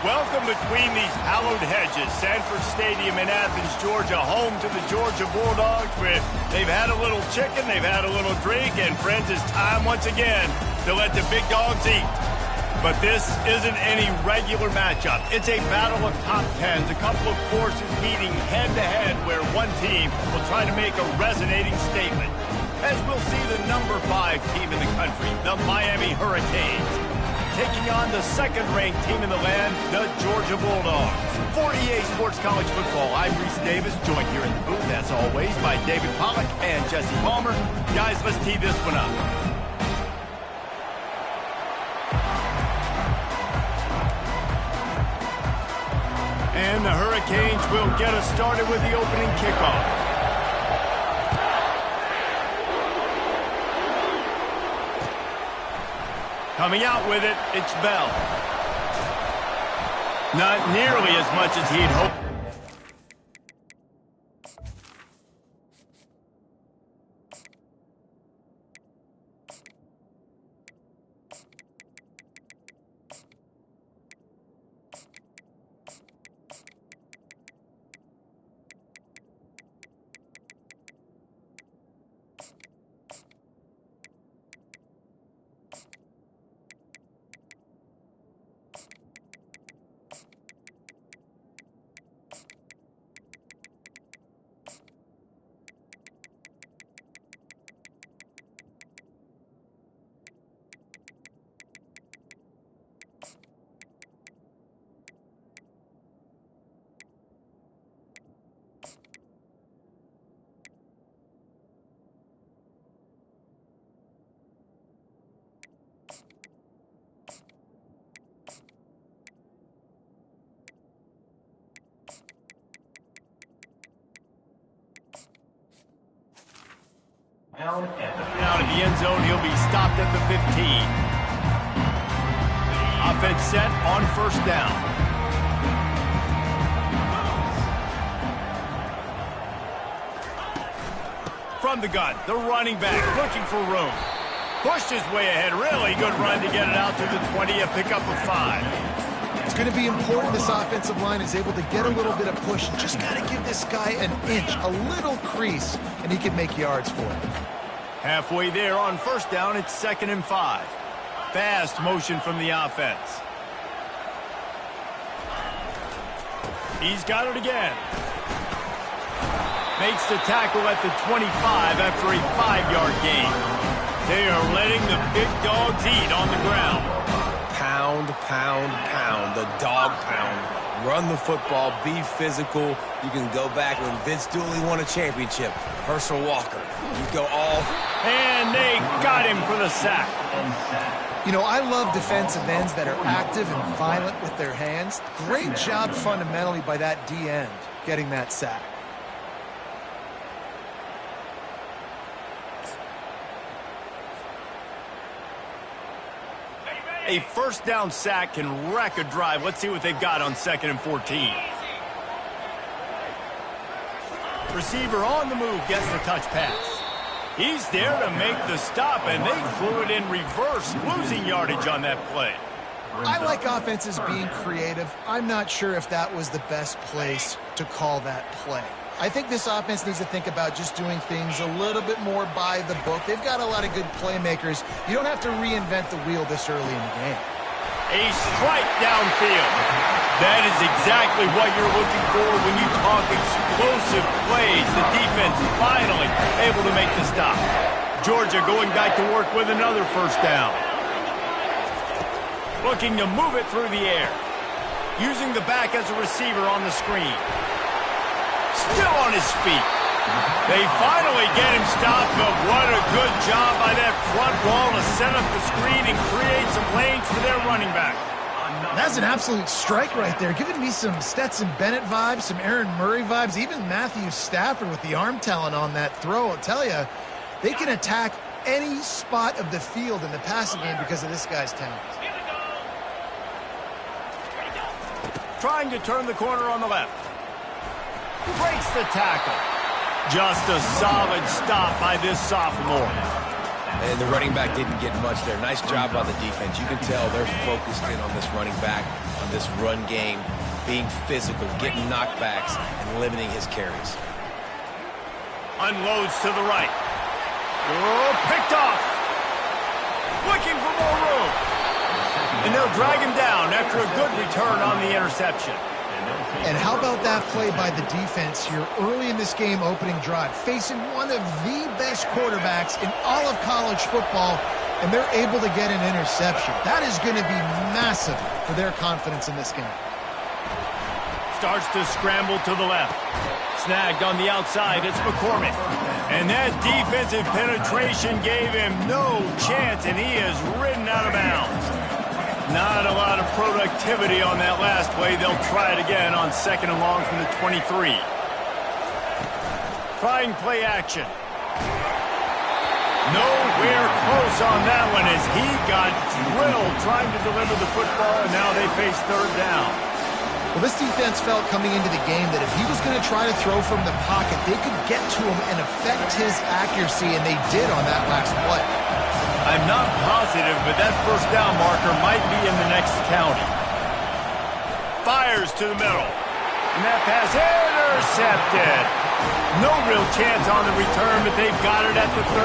Welcome between these hallowed hedges. Sanford Stadium in Athens, Georgia, home to the Georgia Bulldogs. Where they've had a little chicken, they've had a little drink, and friends, it's time once again to let the big dogs eat. But this isn't any regular matchup. It's a battle of top tens, a couple of forces meeting head-to-head where one team will try to make a resonating statement. As we'll see the number 5 team in the country, the Miami Hurricanes, taking on the second-ranked team in the land, the Georgia Bulldogs. For EA Sports College Football, I'm Reese Davis, joined here in the booth, as always, by David Pollack and Jesse Palmer. Guys, let's tee this one up. And the Hurricanes will get us started with the opening kickoff. Coming out with it, it's Bell. Not nearly as much as he'd hoped. Down at the end zone, he'll be stopped at the 15. Offense set on first down. From the gun, the running back looking for room. Pushed his way ahead. Really good run to get it out to the 20, a pickup of 5. It's going to be important this offensive line is able to get a little bit of push. Just got to give this guy an inch, a little crease, and he can make yards for it. Halfway there on first down, it's 2nd and 5. Fast motion from the offense. He's got it again. Makes the tackle at the 25 after a 5-yard gain. They are letting the big dogs eat on the ground. Pound, pound, pound. The dog pound. Run the football, be physical. You can go back when Vince Dooley won a championship. Herschel Walker. You go all... And they got him for the sack. You know, I love defensive ends that are active and violent with their hands. Great job fundamentally by that D-end getting that sack. A first down sack can wreck a drive. Let's see what they've got on 2nd and 14. Receiver on the move gets the touch pass. He's there to make the stop, and they flew it in reverse, losing yardage on that play. I like offenses being creative. I'm not sure if that was the best place to call that play. I think this offense needs to think about just doing things a little bit more by the book. They've got a lot of good playmakers. You don't have to reinvent the wheel this early in the game. A strike downfield. That is exactly what you're looking for when you talk explosive plays. The defense finally able to make the stop. Georgia going back to work with another first down. Looking to move it through the air. Using the back as a receiver on the screen. Still on his feet. They finally get him stopped, but what a good job by that front wall to set up the screen and create some lanes for their running back. That's an absolute strike right there, giving me some Stetson Bennett vibes, some Aaron Murray vibes, even Matthew Stafford with the arm talent on that throw. I'll tell you, they can attack any spot of the field in the passing game because of this guy's talent. Trying to turn the corner on the left. Breaks the tackle. Just a solid stop by this sophomore. And the running back didn't get much there. Nice job by the defense. You can tell they're focused in on this running back, on this run game, being physical, getting knockbacks, and limiting his carries. Unloads to the right. Oh, picked off. Looking for more room. And they'll drag him down after a good return on the interception. And how about that play by the defense here early in this game opening drive, facing one of the best quarterbacks in all of college football, and they're able to get an interception. That is going to be massive for their confidence in this game. Starts to scramble to the left. Snagged on the outside, it's McCormick. And that defensive penetration gave him no chance, and he is ridden out of bounds. Not a lot of productivity on that last play. They'll try it again on 2nd and long from the 23. Trying play action. Nowhere close on that one as he got drilled trying to deliver the football, and now they face 3rd down. Well, this defense felt coming into the game that if he was going to try to throw from the pocket, they could get to him and affect his accuracy, and they did on that last play. I'm not positive, but that 1st down marker might be in the next county. Fires to the middle. And that pass intercepted. No real chance on the return, but they've got it at the 34.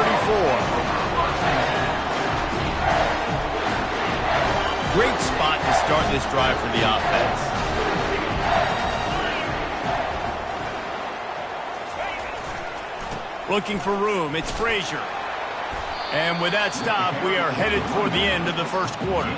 Great spot to start this drive for the offense. Looking for room, it's Frazier. And with that stop, we are headed toward the end of the 1st quarter.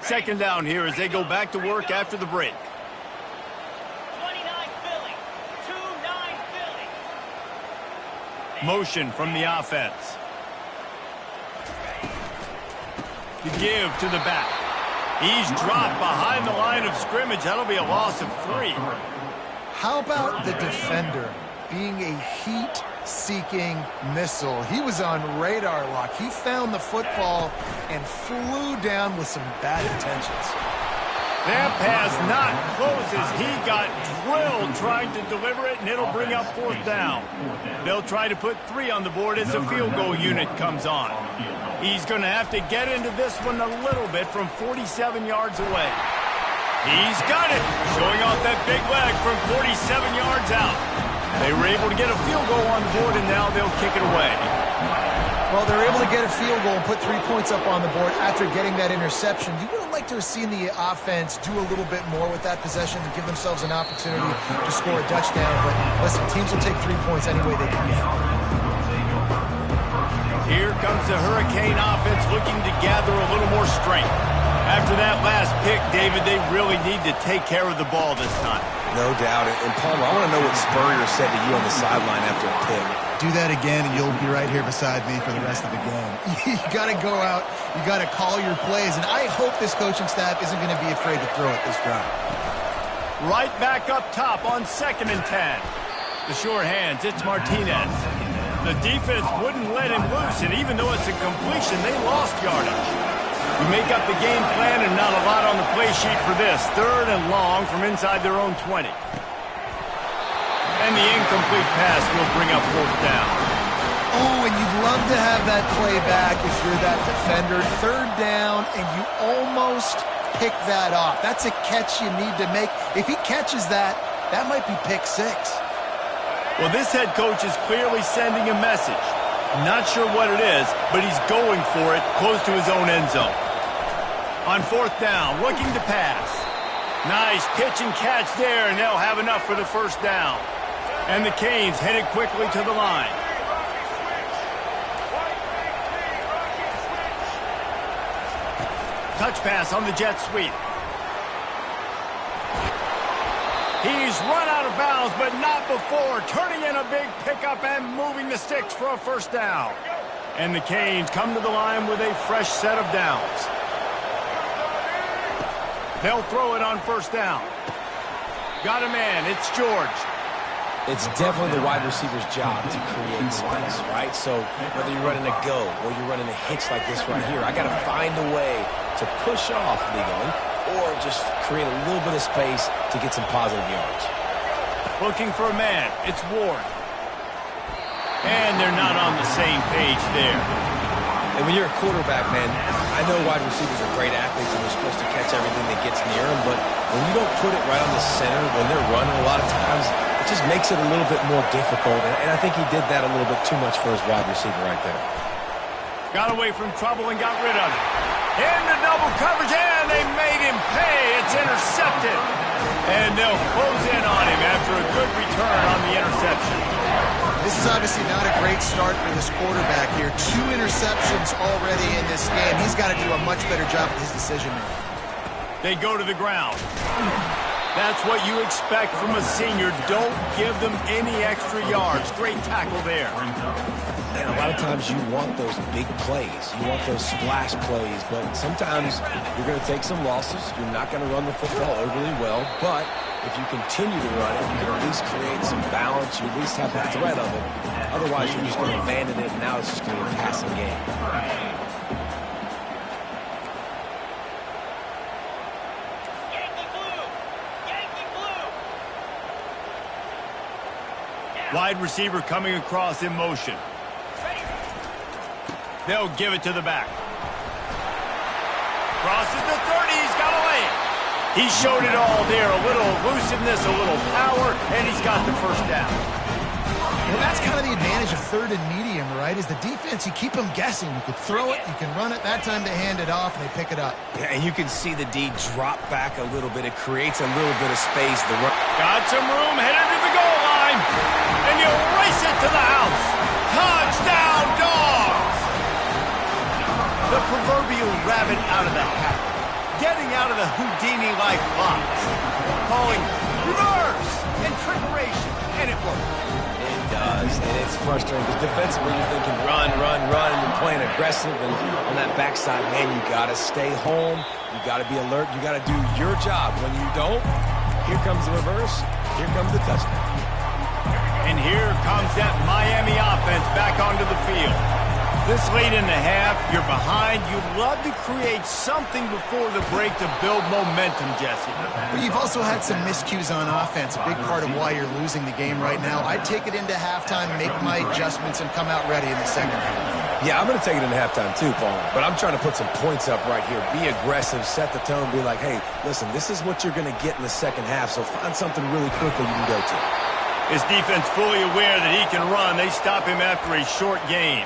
Second down here as they go back to work after the break. 29 Philly. 2-9 Philly. Motion from the offense. To give to the back. He's dropped behind the line of scrimmage. That'll be a loss of 3. How about the defender being a heat-seeking missile? He was on radar lock. He found the football and flew down with some bad intentions. That pass not close as he got drilled trying to deliver it, and it'll bring up 4th down. They'll try to put 3 on the board as the field goal unit comes on. He's going to have to get into this one a little bit from 47 yards away. He's got it, showing off that big leg from 47 yards out. They were able to get a field goal on the board, and now they'll kick it away. Well, they're able to get a field goal and put 3 points up on the board after getting that interception. You would have liked to have seen the offense do a little bit more with that possession and give themselves an opportunity to score a touchdown. But listen, teams will take 3 points any way they can get. Here comes the Hurricane offense looking to gather a little more strength. After that last pick, David, they really need to take care of the ball this time. No doubt. And Palmer, I want to know what Spurrier said to you on the sideline after a pick. Do that again, and you'll be right here beside me for the rest of the game. You got to go out. You got to call your plays, and I hope this coaching staff isn't going to be afraid to throw it this drive. Right back up top on 2nd and 10. The short hands, it's Martinez. The defense wouldn't let him loose, and even though it's a completion, they lost yardage. You make up the game plan and not a lot on the play sheet for this. 3rd and long from inside their own 20. And the incomplete pass will bring up 4th down. Oh, and you'd love to have that play back if you're that defender. 3rd down, and you almost pick that off. That's a catch you need to make. If he catches that, that might be pick 6. Well, this head coach is clearly sending a message. Not sure what it is, but he's going for it close to his own end zone. On 4th down, looking to pass. Nice pitch and catch there, and they'll have enough for the 1st down. And the Canes headed quickly to the line. Touch pass on the jet sweep. He's run out of bounds, but not before. Turning in a big pickup and moving the sticks for a 1st down. And the Canes come to the line with a fresh set of downs. They'll throw it on 1st down. Got a man. It's George. It's definitely the wide receiver's job to create space, right? So whether you're running a go or you're running a hitch like this right here, I got to find a way to push off legally or just create a little bit of space to get some positive yards. Looking for a man. It's Ward. And they're not on the same page there. And when you're a quarterback, man, I know wide receivers are great athletes and they're supposed to catch everything that gets near them, but when you don't put it right on the center, when they're running a lot of times, it just makes it a little bit more difficult. And I think he did that a little bit too much for his wide receiver right there. Got away from trouble and got rid of it. Into double coverage, and they made him pay. It's intercepted. And they'll close in on him after a good return on the interception. This is obviously not a great start for this quarterback here. 2 interceptions already in this game. He's got to do a much better job with his decision-making. They go to the ground. That's what you expect from a senior. Don't give them any extra yards. Great tackle there. And a lot of times you want those big plays. You want those splash plays. But sometimes you're going to take some losses. You're not going to run the football overly well. But if you continue to run it, you can at least create some balance. You at least have the threat of it. Otherwise, you're just going to abandon it, and now it's just going to be a passing game. Wide receiver coming across in motion. They'll give it to the back. Crosses the 30. He's got to lay it. He showed it all there. A little elusiveness, a little power, and he's got the first down. Well, that's kind of the advantage of third and medium, right? Is the defense, you keep them guessing. You could throw it, you can run it. That time they hand it off, and they pick it up. Yeah, and you can see the D drop back a little bit. It creates a little bit of space. Got some room, headed to the goal line, and you race it to the house. Touchdown, Dawgz! The proverbial rabbit out of the hat. Getting out of the Houdini-like box. Calling reverse and trickeration, and it worked. It does, and it's frustrating because defensively you're thinking run, and you're playing aggressive, and on that backside, man, you got to stay home. You got to be alert. You got to do your job. When you don't, here comes the reverse. Here comes the touchdown. And here comes that Miami offense back onto the field. This late in the half, you're behind. You'd love to create something before the break to build momentum, Jesse. But you've also had some miscues on offense, a big part of why you're losing the game right now. I'd take it into halftime, make my adjustments, and come out ready in the second half. Yeah, I'm going to take it into halftime too, Paul. But I'm trying to put some points up right here. Be aggressive, set the tone, be like, hey, listen, this is what you're going to get in the second half, so find something really quickly you can go to. His defense fully aware that he can run. They stop him after a short gain.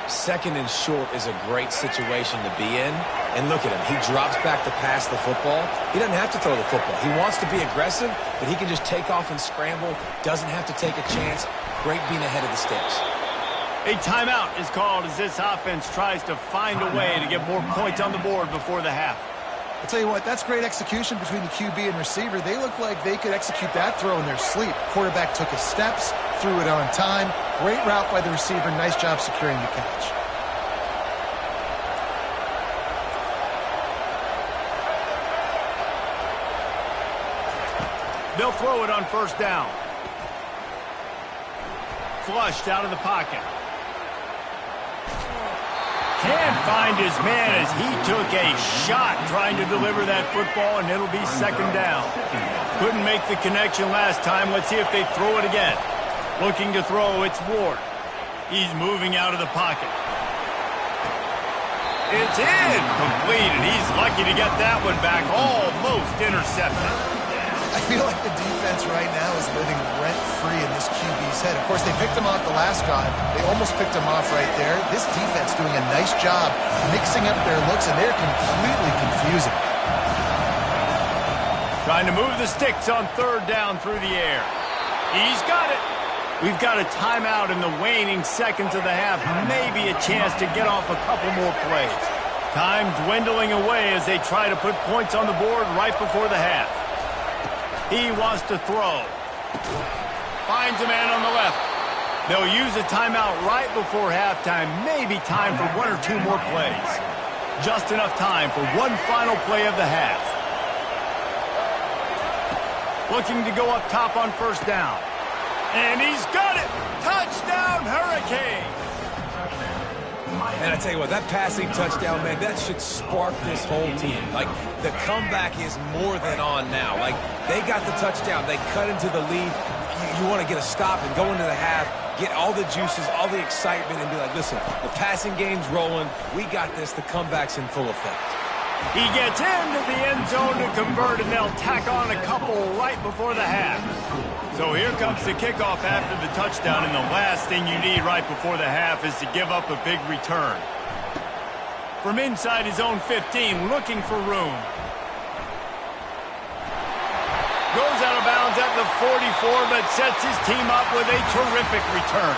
Second and short is a great situation to be in. And look at him. He drops back to pass the football. He doesn't have to throw the football. He wants to be aggressive, but he can just take off and scramble. Doesn't have to take a chance. Great being ahead of the sticks. A timeout is called as this offense tries to find a way to get more points on the board before the half. I'll tell you what, that's great execution between the QB and receiver. They look like they could execute that throw in their sleep. Quarterback took his steps, threw it on time. Great route by the receiver. Nice job securing the catch. They'll throw it on first down. Flushed out of the pocket. Can't find his man as he took a shot trying to deliver that football, and it'll be second down. Couldn't make the connection last time. Let's see if they throw it again. Looking to throw, it's Ward. He's moving out of the pocket. It's in, complete, and he's lucky to get that one back. Almost intercepted. I feel like the defense right now is living rent-free in this QB's head. Of course, they picked him off the last drive. They almost picked him off right there. This defense doing a nice job mixing up their looks, and they're completely confusing. Trying to move the sticks on third down through the air. He's got it. We've got a timeout in the waning seconds of the half. Maybe a chance to get off a couple more plays. Time dwindling away as they try to put points on the board right before the half. He wants to throw. Finds a man on the left. They'll use a timeout right before halftime. Maybe time for one or two more plays. Just enough time for one final play of the half. Looking to go up top on first down. And he's got it! Touchdown, Hurricane! And I tell you what, that passing touchdown, man, that should spark this whole team. Like, the comeback is more than on now. Like, they got the touchdown. They cut into the lead. You want to get a stop and go into the half, get all the juices, all the excitement, and be like, listen, the passing game's rolling. We got this. The comeback's in full effect. He gets into the end zone to convert, and they'll tack on a couple right before the half. So here comes the kickoff after the touchdown, and the last thing you need right before the half is to give up a big return. From inside his own 15, looking for room. Goes out of bounds at the 44, but sets his team up with a terrific return.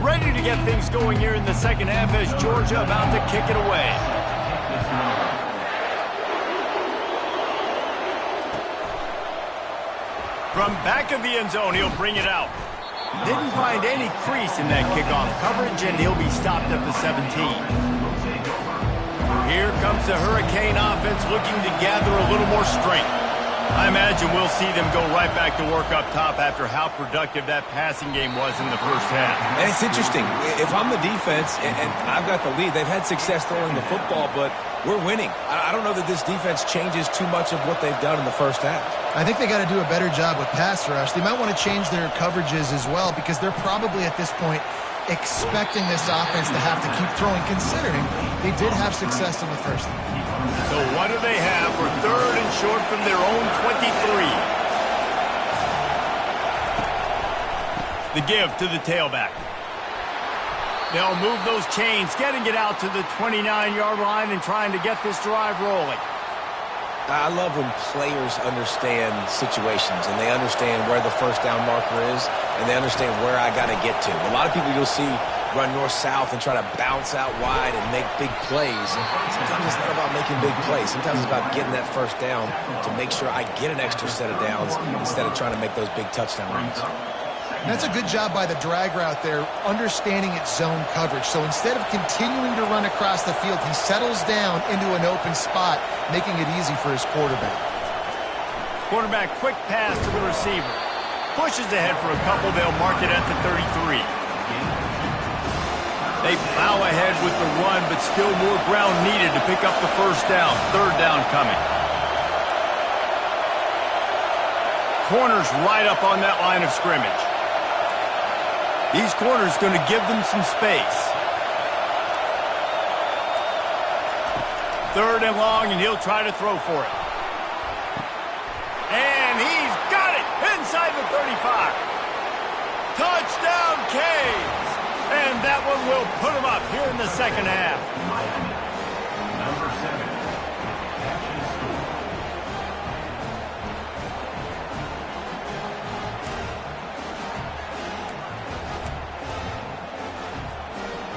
Ready to get things going here in the second half as Georgia about to kick it away. From back of the end zone, he'll bring it out. Didn't find any crease in that kickoff coverage, and he'll be stopped at the 17. Here comes the Hurricane offense looking to gather a little more strength. I imagine we'll see them go right back to work up top after how productive that passing game was in the first half. And it's interesting. If I'm the defense and I've got the lead, they've had success throwing the football, but we're winning. I don't know that this defense changes too much of what they've done in the first half. I think they got to do a better job with pass rush. They might want to change their coverages as well because they're probably at this point expecting this offense to have to keep throwing, considering they did have success in the first half. So what do they have for third and short from their own 23? The give to the tailback. They'll move those chains, getting it out to the 29-yard line and trying to get this drive rolling. I love when players understand situations and they understand where the first down marker is and they understand where I got to get to. A lot of people you'll see run north-south and try to bounce out wide and make big plays. Sometimes it's not about making big plays. Sometimes it's about getting that first down to make sure I get an extra set of downs instead of trying to make those big touchdown runs. That's a good job by the drag route there, understanding its zone coverage. So instead of continuing to run across the field, he settles down into an open spot, making it easy for his quarterback. Quarterback, quick pass to the receiver. Pushes ahead for a couple. They'll mark it at the 33. They plow ahead with the run, but still more ground needed to pick up the first down. Third down coming. Corners right up on that line of scrimmage. These corners going to give them some space. Third and long, and he'll try to throw for it. And he's got it inside the 35. Touchdown, Canes! And that one will put him up here in the second half. Number 7.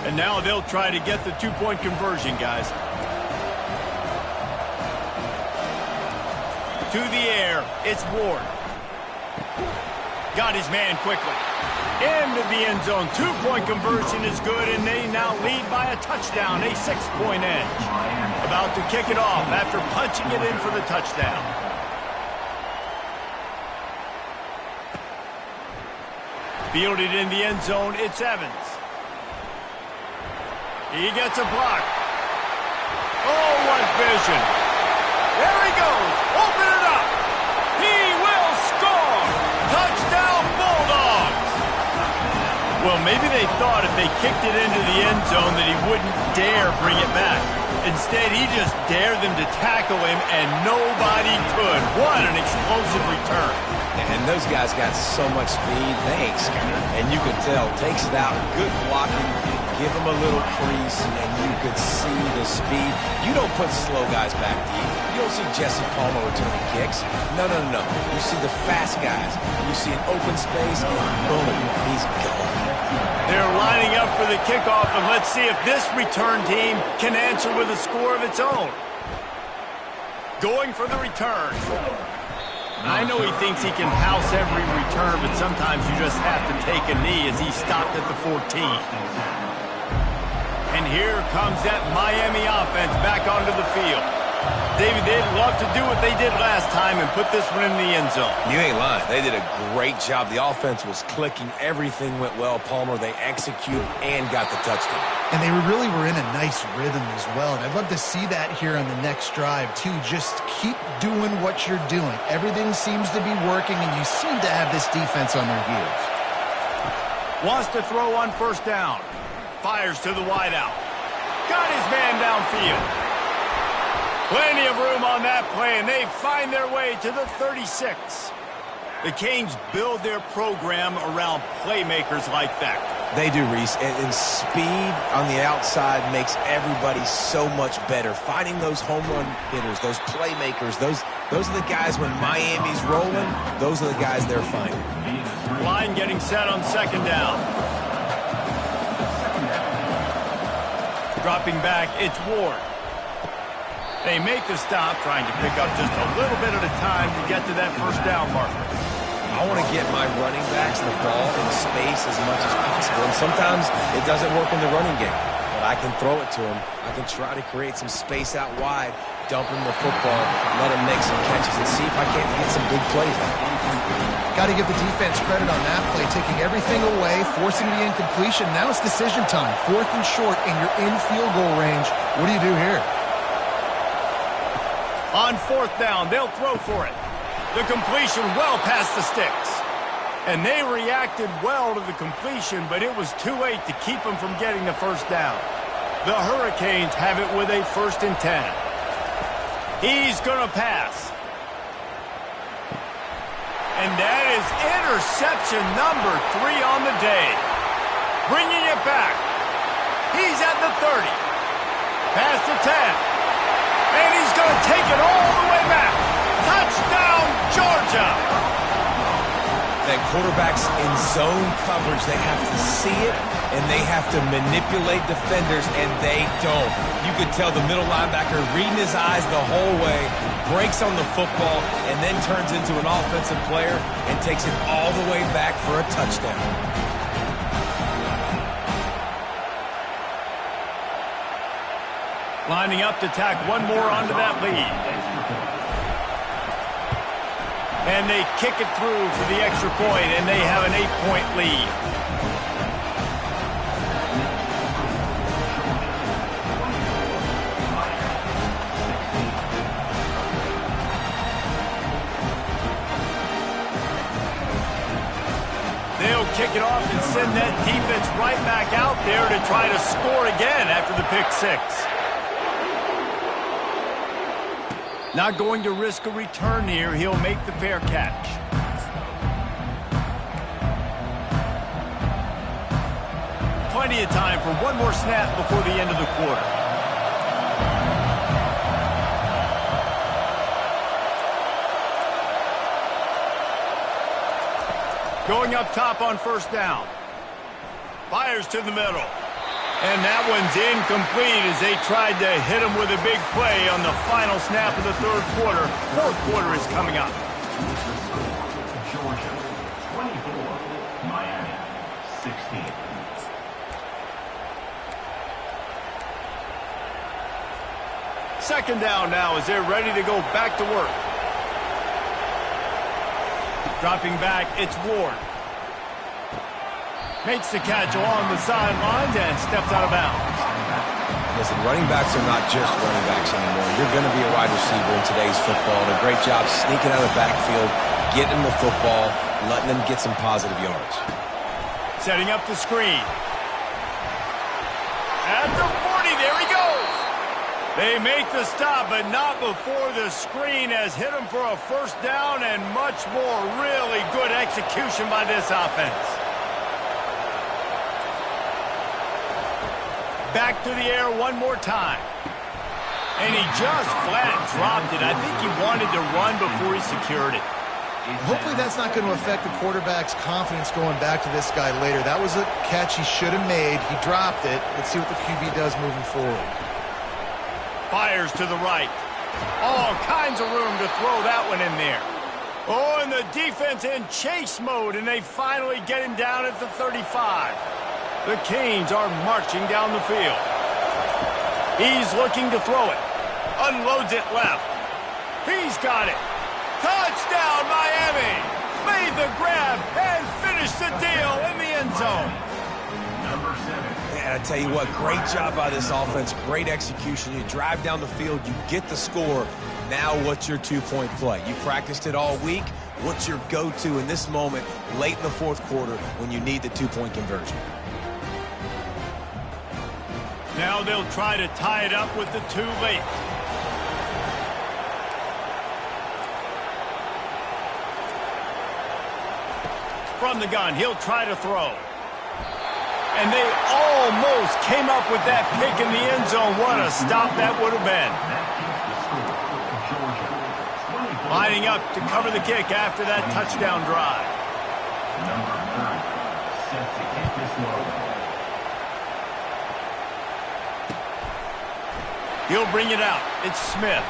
And now they'll try to get the two-point conversion, guys. To the air, it's Ward. Got his man quickly. Into the end zone. Two-point conversion is good, and they now lead by a touchdown, a 6-point edge. About to kick it off after punching it in for the touchdown. Fielded in the end zone, it's Evans. He gets a block. Oh, what vision. There he goes. Open it up. He will score. Touchdown, Bulldogs. Well, maybe they thought if they kicked it into the end zone that he wouldn't dare bring it back. Instead, he just dared them to tackle him, and nobody could. What an explosive return. And those guys got so much speed, they ain't scared. And you could tell, takes it out, good blocking, give them a little crease, and you could see the speed. You don't put slow guys back deep. You don't see Jesse Palmer returning kicks. No, no, no. You see the fast guys. You see an open space, and boom, he's gone. They're lining up for the kickoff, and let's see if this return team can answer with a score of its own. Going for the return. I know he thinks he can house every return, but sometimes you just have to take a knee as he stopped at the 14. And here comes that Miami offense back onto the field. David, they'd love to do what they did last time and put this one in the end zone. You ain't lying. They did a great job. The offense was clicking. Everything went well. Palmer, they executed and got the touchdown. And they really were in a nice rhythm as well. And I'd love to see that here on the next drive, too. Just keep doing what you're doing. Everything seems to be working, and you seem to have this defense on their heels. Wants to throw on first down. Fires to the wideout. Got his man downfield. Plenty of room on that play, and they find their way to the 36. The Canes build their program around playmakers like that. They do, Reese, and speed on the outside makes everybody so much better. Finding those home run hitters, those playmakers, those are the guys when Miami's rolling, those are the guys they're finding. Line getting set on second down. Dropping back, it's Ward. They make the stop, trying to pick up just a little bit at a time to get to that first down marker. I want to get my running backs the ball in space as much as possible. And sometimes it doesn't work in the running game. But I can throw it to them. I can try to create some space out wide, dump them the football, let them make some catches, and see if I can't get some big plays out. Got to give the defense credit on that play, taking everything away, forcing the incompletion. Now it's decision time. 4th and short, and you're in field goal range. What do you do here? On 4th down, they'll throw for it. The completion well past the sticks. And they reacted well to the completion, but it was too late to keep them from getting the first down. The Hurricanes have it with a 1st and 10. He's going to pass. And that is interception number 3 on the day. Bringing it back. He's at the 30. Past the 10. And he's going to take it all the way back. Touchdown, Georgia! That quarterbacks in zone coverage, they have to see it, and they have to manipulate defenders, and they don't. You could tell the middle linebacker reading his eyes the whole way, breaks on the football, and then turns into an offensive player and takes it all the way back for a touchdown. Lining up to tack one more onto that lead. And they kick it through for the extra point, and they have an 8-point lead. They'll kick it off and send that defense right back out there to try to score again after the pick 6. Not going to risk a return here. He'll make the fair catch. Plenty of time for one more snap before the end of the quarter. Going up top on first down. Fires to the middle. And that one's incomplete as they tried to hit him with a big play on the final snap of the 3rd quarter. 4th quarter is coming up. Georgia, 24. Miami, 16. Second down now as they're ready to go back to work. Dropping back, it's Ward. Makes the catch along the sidelines and steps out of bounds. Listen, running backs are not just running backs anymore. You're going to be a wide receiver in today's football. And a great job sneaking out of the backfield, getting the football, letting them get some positive yards. Setting up the screen. At the 40, there he goes. They make the stop, but not before the screen has hit him for a first down and much more. Really good execution by this offense. Back to the air one more time. And he just flat dropped it. I think he wanted to run before he secured it. Hopefully that's not going to affect the quarterback's confidence going back to this guy later. That was a catch he should have made. He dropped it. Let's see what the QB does moving forward. Fires to the right. All kinds of room to throw that one in there. Oh, and the defense in chase mode, and they finally get him down at the 35. The Canes are marching down the field. He's looking to throw it. Unloads it left. He's got it. Touchdown, Miami! Made the grab and finished the deal in the end zone. Number 7. Man, I tell you what, great job by this offense. Great execution. You drive down the field, you get the score. Now what's your two-point play? You practiced it all week. What's your go-to in this moment late in the fourth quarter when you need the two-point conversion? Now they'll try to tie it up with the two late. From the gun, he'll try to throw. And they almost came up with that pick in the end zone. What a stop that would have been. Lining up to cover the kick after that touchdown drive. Number 30, set to kick this one. He'll bring it out. It's Smith.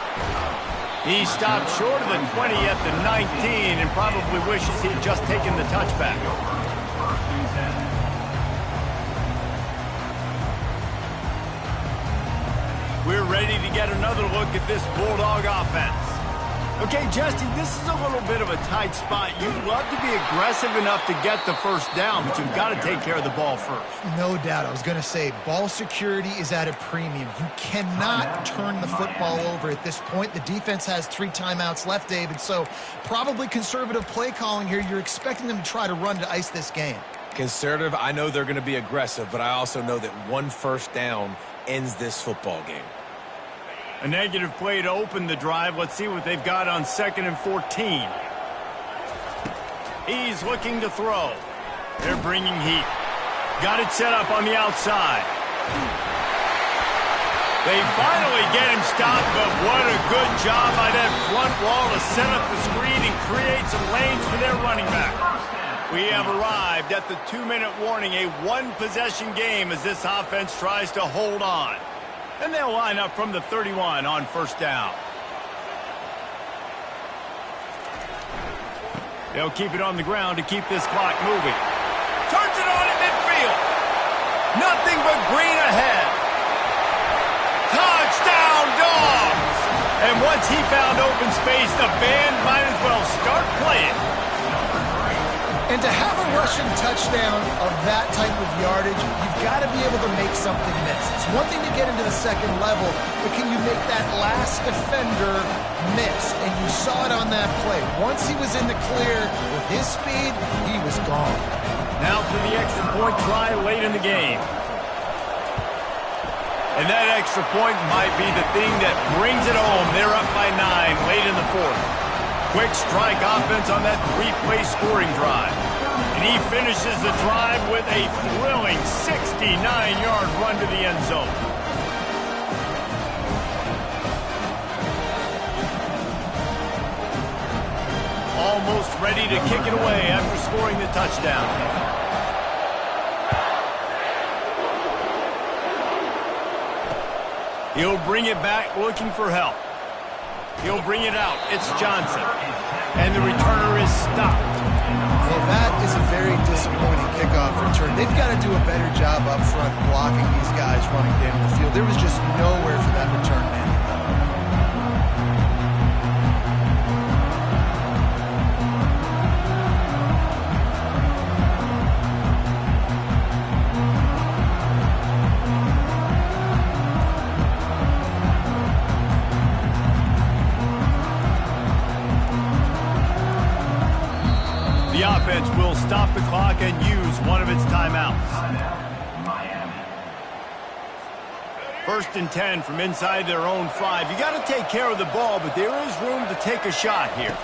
He stopped short of the 20 at the 19 and probably wishes he had just taken the touchback. First and 10. We're ready to get another look at this Bulldog offense. Okay, Justy, this is a little bit of a tight spot. You'd love to be aggressive enough to get the first down, but you've got to take care of the ball first. No doubt. I was going to say, ball security is at a premium. You cannot turn the football over at this point. The defense has 3 timeouts left, David, so probably conservative play calling here. You're expecting them to try to run to ice this game. Conservative, I know they're going to be aggressive, but I also know that one first down ends this football game. A negative play to open the drive. Let's see what they've got on 2nd and 14. He's looking to throw. They're bringing heat. Got it set up on the outside. They finally get him stopped, but what a good job by that front wall to set up the screen and create some lanes for their running back. We have arrived at the 2-minute warning, a one-possession game as this offense tries to hold on. And they'll line up from the 31 on first down. They'll keep it on the ground to keep this clock moving. Turns it on at midfield. Nothing but green ahead. Touchdown, Dawgz! And once he found open space, the band might as well start playing. And to have a rushing touchdown of that type of yardage, you've got to be able to make something miss. It's one thing to get into the second level, but can you make that last defender miss? And you saw it on that play. Once he was in the clear with his speed, he was gone. Now for the extra point try late in the game. And that extra point might be the thing that brings it home. They're up by 9 late in the fourth. Quick strike offense on that 3-play scoring drive. And he finishes the drive with a thrilling 69-yard run to the end zone. Almost ready to kick it away after scoring the touchdown. He'll bring it back looking for help. He'll bring it out. It's Johnson. And the returner is stopped. Well, that is a very disappointing kickoff return. They've got to do a better job up front blocking these guys running down the field. There was just nowhere for that return man to go. The offense will stop the clock and use one of its timeouts. Miami. 1st and 10 from inside their own 5. You got to take care of the ball, but there is room to take a shot here.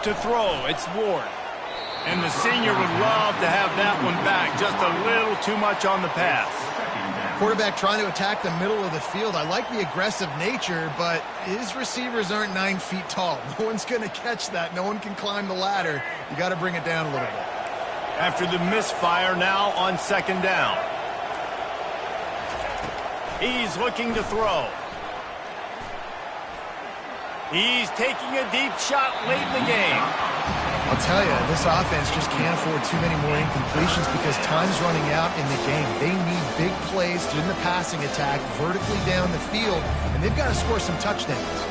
To throw, it's Ward. And the senior would love to have that one back. Just a little too much on the pass. Quarterback trying to attack the middle of the field. I like the aggressive nature, but his receivers aren't 9 feet tall. No one's going to catch that. No one can climb the ladder. You got to bring it down a little bit. After the misfire, now on 2nd down. He's looking to throw. He's taking a deep shot late in the game. I'll tell you, this offense just can't afford too many more incompletions because time's running out in the game. They need big plays in the passing attack, vertically down the field, and they've got to score some touchdowns.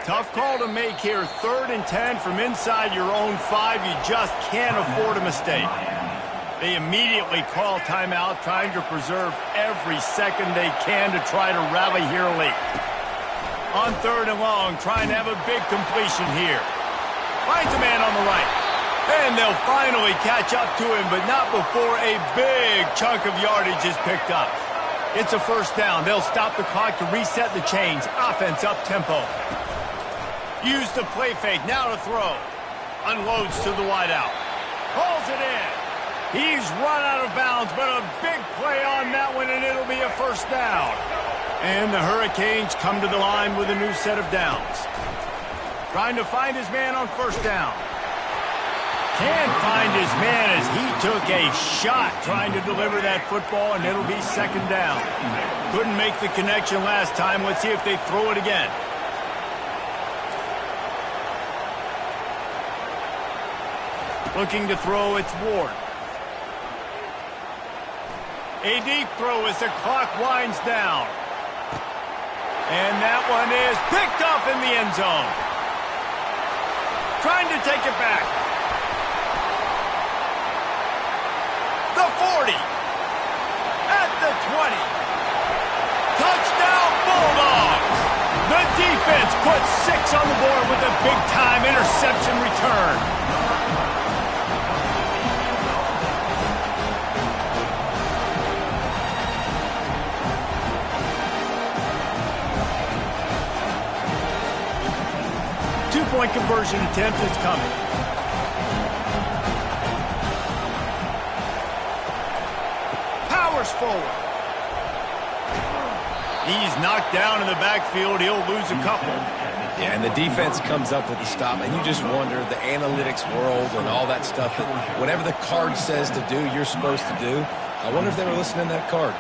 Tough call to make here. 3rd and 10 from inside your own 5. You just can't afford a mistake. They immediately call timeout, trying to preserve every second they can to try to rally here late. On 3rd and long, trying to have a big completion here. Finds a man on the right. And they'll finally catch up to him, but not before a big chunk of yardage is picked up. It's a 1st down. They'll stop the clock to reset the chains. Offense up-tempo. Use the play fake, now to throw. Unloads to the wideout. Pulls it in. He's run out of bounds, but a big play on that one, and it'll be a 1st down. And the Hurricanes come to the line with a new set of downs. Trying to find his man on 1st down. Can't find his man as he took a shot trying to deliver that football, and it'll be 2nd down. Couldn't make the connection last time. Let's see if they throw it again. Looking to throw, it's Ward. A deep throw as the clock winds down. And that one is picked off in the end zone. Trying to take it back. The 40. At the 20. Touchdown Bulldogs. The defense puts 6 on the board with a big-time interception return. Two-point conversion attempt is coming. Powers forward. He's knocked down in the backfield. He'll lose a couple. Yeah, and the defense comes up with the stop, and you just wonder, the analytics world and all that stuff, that whatever the card says to do, you're supposed to do. I wonder if they were listening to that card.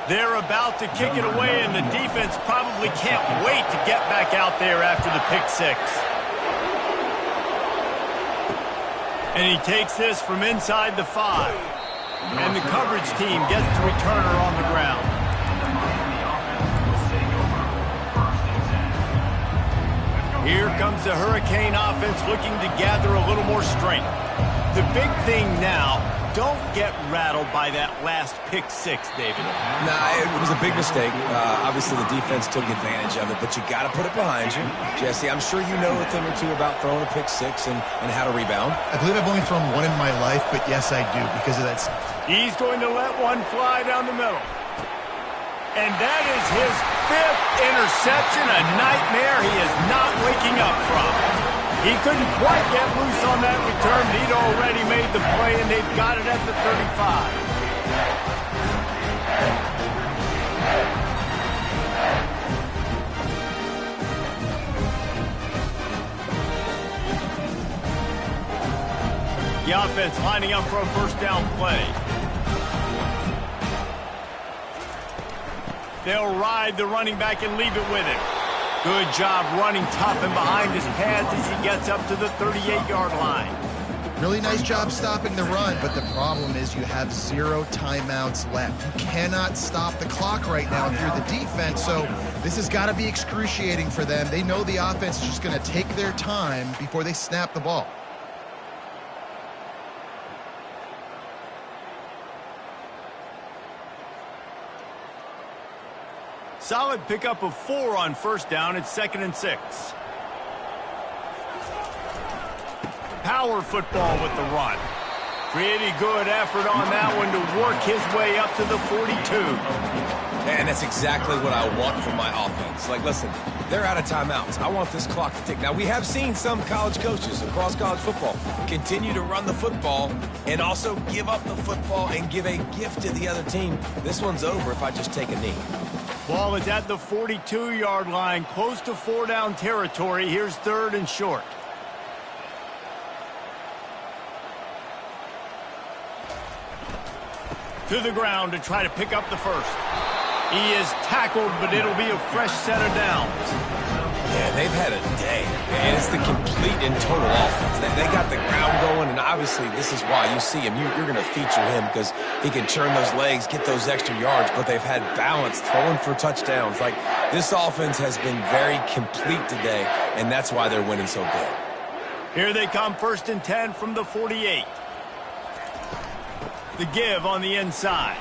They're about to kick it away, and the defense probably can't wait to get back out there after the pick 6. And he takes this from inside the 5. And the coverage team gets the returner on the ground. Here comes the Hurricane offense looking to gather a little more strength. The big thing now, don't get rattled by that last pick 6, David. Nah, it was a big mistake. Obviously, the defense took advantage of it, but you got to put it behind you. Jesse, I'm sure you know a thing or two about throwing a pick 6 and how to rebound. I believe I've only thrown one in my life, but yes, I do because of that. He's going to let one fly down the middle. And that is his 5th interception, a nightmare he is not waking up from. He couldn't quite get loose on that return, but he'd already made the play, and they've got it at the 35. The offense lining up for a 1st down play. They'll ride the running back and leave it with him. Good job running tough and behind his pads as he gets up to the 38-yard line. Really nice job stopping the run, but the problem is you have 0 timeouts left. You cannot stop the clock right now if you're the defense, so this has got to be excruciating for them. They know the offense is just going to take their time before they snap the ball. Solid pickup of 4 on 1st down. It's 2nd and 6. Power football with the run. Pretty good effort on that one to work his way up to the 42. And that's exactly what I want from my offense. Like, listen, they're out of timeouts. I want this clock to tick. Now, we have seen some college coaches across college football continue to run the football and also give up the football and give a gift to the other team. This one's over if I just take a knee. Ball is at the 42-yard line, close to 4-down territory. Here's 3rd and short. To the ground to try to pick up the first. He is tackled, but it'll be a fresh set of downs. Yeah, they've had a day, and it's the complete and total offense. They got the ground going, and obviously this is why you see him. You're going to feature him because he can turn those legs, get those extra yards, but they've had balance, throwing for touchdowns. Like, this offense has been very complete today, and that's why they're winning so good. Here they come, 1st and 10 from the 48. The give on the inside.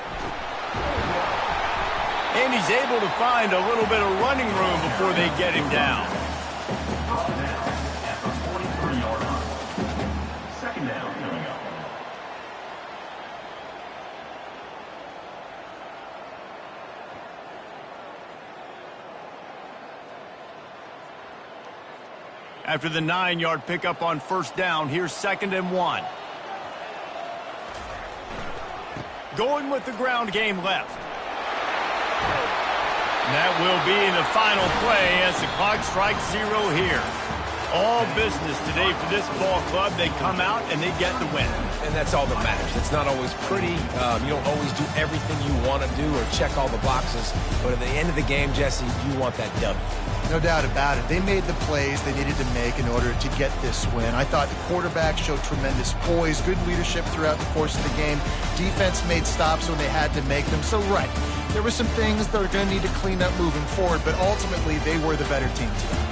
And he's able to find a little bit of running room before they get him down. At the 43-yard line. 2nd down coming up. After the 9-yard pickup on 1st down, here's 2nd and 1. Going with the ground game left. And that will be the final play as the clock strikes 0 here. All business today for this ball club. They come out and they get the win. And that's all that matters. It's not always pretty. You don't always do everything you want to do or check all the boxes. But at the end of the game, Jesse, you want that W. No doubt about it. They made the plays they needed to make in order to get this win. I thought the quarterback showed tremendous poise, good leadership throughout the course of the game. Defense made stops when they had to make them. So, right, there were some things that are going to need to clean up moving forward, but ultimately they were the better team today.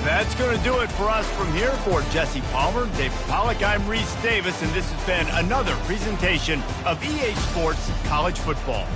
That's going to do it for us from here. For Jesse Palmer, David Pollack, I'm Reese Davis, and this has been another presentation of EA Sports College Football.